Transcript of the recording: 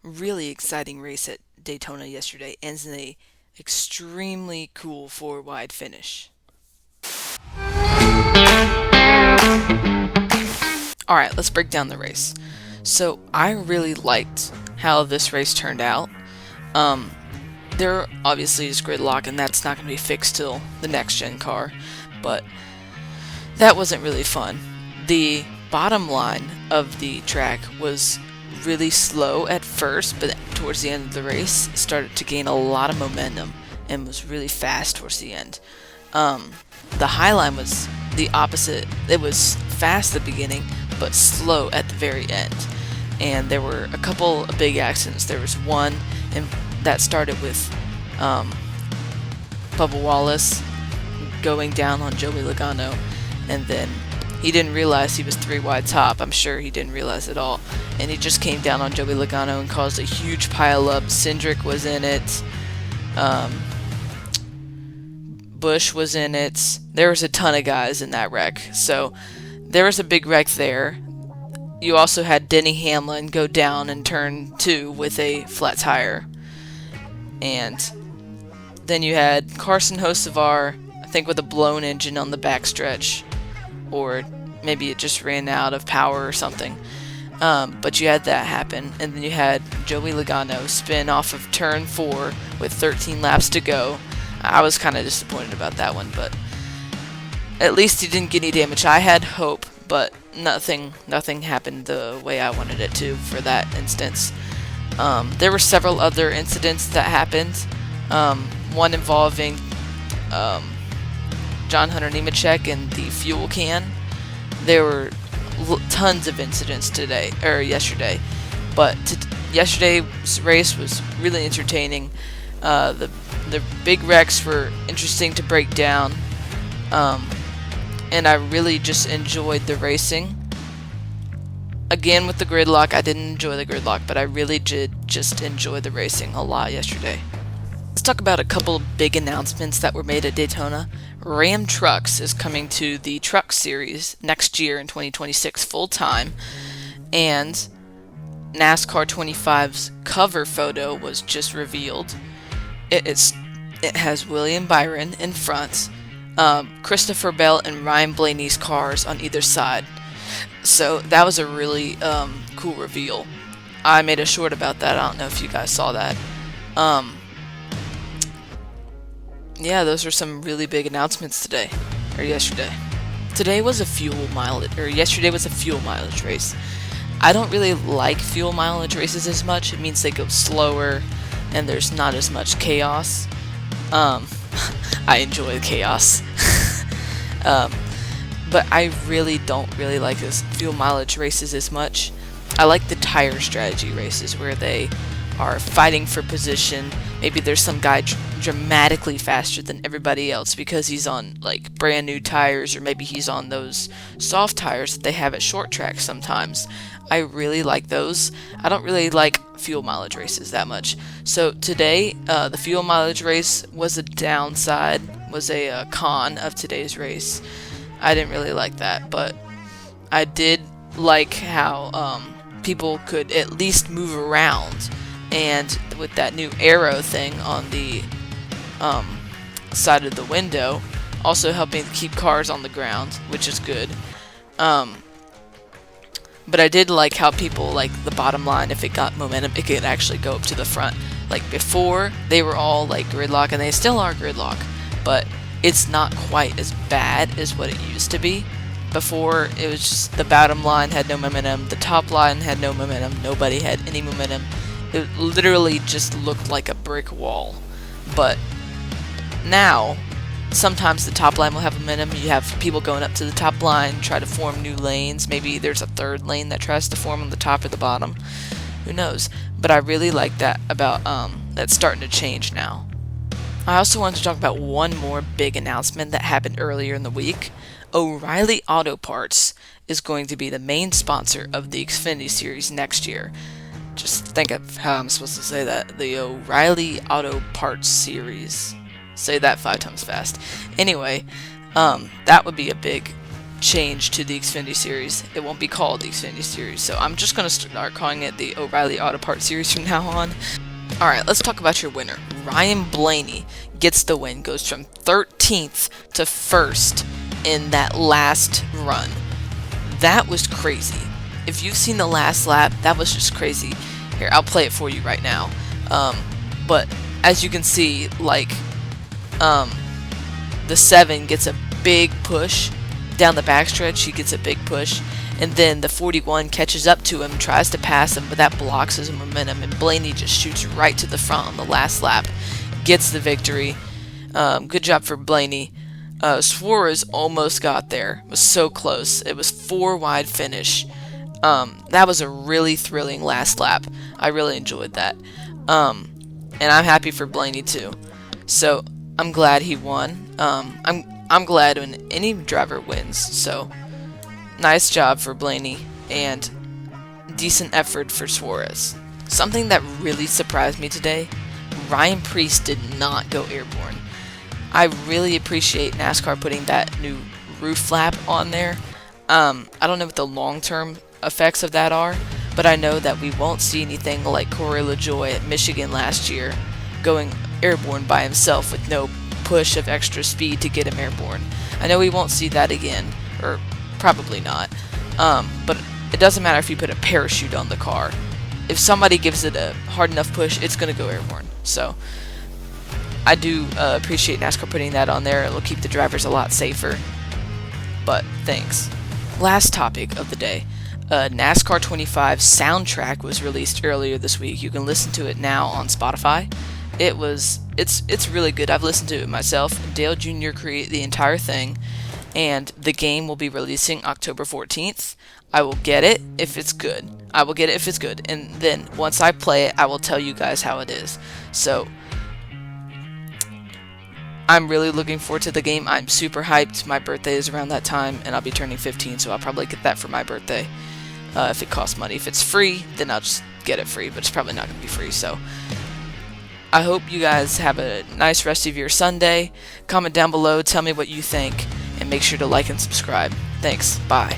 really exciting race at Daytona yesterday ends in a extremely cool four-wide finish. All right, let's break down the race. So I really liked how this race turned out. Um, there obviously is gridlock, and that's not going to be fixed till the next gen car, but that wasn't really fun. The bottom line of the track was really slow at first, but towards the end of the race, it started to gain a lot of momentum and was really fast towards the end. Um, the high line was the opposite. It was fast at the beginning, but slow at the very end. And there were a couple of big accidents. There was one and that started with um, Bubba Wallace going down on Joey Logano, and then he didn't realize he was three wide top. I'm sure he didn't realize at all. And he just came down on Joey Logano and caused a huge pile up. Cindric was in it. Um, Bush was in it. There was a ton of guys in that wreck. So there was a big wreck there. You also had Denny Hamlin go down in turn 2 with a flat tire. And then you had Carson Hocevar, I think with a blown engine on the backstretch. Or maybe it just ran out of power or something. But you had that happen. And then you had Joey Logano spin off of turn 4 with 13 laps to go. I was kind of disappointed about that one, but at least he didn't get any damage. I had hope, but nothing happened the way I wanted it to for that instance. There were several other incidents that happened. One involving John Hunter Nemechek and the fuel can. There were tons of incidents yesterday, but yesterday's race was really entertaining. The big wrecks were interesting to break down, and I really just enjoyed the racing. Again, with the gridlock, I didn't enjoy the gridlock, but I really did just enjoy the racing a lot yesterday. Let's talk about a couple of big announcements that were made at Daytona. Ram Trucks is coming to the Truck Series next year in 2026 full-time, and NASCAR 25's cover photo was just revealed. It has William Byron in front, Christopher Bell and Ryan Blaney's cars on either side. So that was a really cool reveal. I made a short about that. I don't know if you guys saw that. Yeah, those are some really big announcements yesterday. Yesterday was a fuel mileage race. I don't really like fuel mileage races as much. It means they go slower and there's not as much chaos. I enjoy the chaos. But I really don't really like those fuel mileage races as much. I like the tire strategy races where they are fighting for position. Maybe there's some guy dramatically faster than everybody else because he's on like brand new tires, or maybe he's on those soft tires that they have at short tracks sometimes. I really like those. I don't really like fuel mileage races that much. So today, the fuel mileage race was a con of today's race. I didn't really like that, but I did like how people could at least move around, and with that new arrow thing on the side of the window, also helping to keep cars on the ground, which is good. But I did like how people, like the bottom line, if it got momentum, it could actually go up to the front. Like before, they were all like gridlock, and they still are gridlock, but it's not quite as bad as what it used to be. Before, it was just the bottom line had no momentum, the top line had no momentum, nobody had any momentum. It literally just looked like a brick wall. But now, sometimes the top line will have momentum. You have people going up to the top line, try to form new lanes. Maybe there's a third lane that tries to form on the top or the bottom. Who knows? But I really like that about that's starting to change now. I also wanted to talk about one more big announcement that happened earlier in the week. O'Reilly Auto Parts is going to be the main sponsor of the Xfinity Series next year. Just think of how I'm supposed to say that. The O'Reilly Auto Parts Series. Say that 5 times fast. Anyway, that would be a big change to the Xfinity Series. It won't be called the Xfinity Series, so I'm just going to start calling it the O'Reilly Auto Parts Series from now on. Alright, let's talk about your winner. Ryan Blaney gets the win, goes from 13th to 1st in that last run. That was crazy. If you've seen the last lap, that was just crazy. Here, I'll play it for you right now. But as you can see, like, the 7 gets a big push down the backstretch. He gets a big push, and then the 41 catches up to him, tries to pass him, but that blocks his momentum, and Blaney just shoots right to the front on the last lap, gets the victory. Good job for Blaney. Suarez almost got there. It was so close. It was 4 wide finish. That was a really thrilling last lap. I really enjoyed that. And I'm happy for Blaney too. So I'm glad he won. I'm glad when any driver wins. So nice job for Blaney and decent effort for Suarez. Something that really surprised me today: Ryan Preece did not go airborne. I really appreciate NASCAR putting that new roof flap on there. I don't know what the long-term effects of that are, but I know that we won't see anything like Corey LaJoie at Michigan last year going airborne by himself with no push of extra speed to get him airborne. I know we won't see that again, or probably not, but it doesn't matter if you put a parachute on the car. If somebody gives it a hard enough push, it's going to go airborne. So I do appreciate NASCAR putting that on there. It'll keep the drivers a lot safer. But thanks. Last topic of the day. NASCAR 25 soundtrack was released earlier this week. You can listen to it now on Spotify. It's really good. I've listened to it myself. Dale Jr. created the entire thing, and the game will be releasing October 14th. I will get it if it's good. And then once I play it, I will tell you guys how it is. So I'm really looking forward to the game. I'm super hyped. My birthday is around that time, and I'll be turning 15, so I'll probably get that for my birthday. If it costs money. If it's free, then I'll just get it free, but it's probably not going to be free. So I hope you guys have a nice rest of your Sunday. Comment down below, tell me what you think, and make sure to like and subscribe. Thanks. Bye.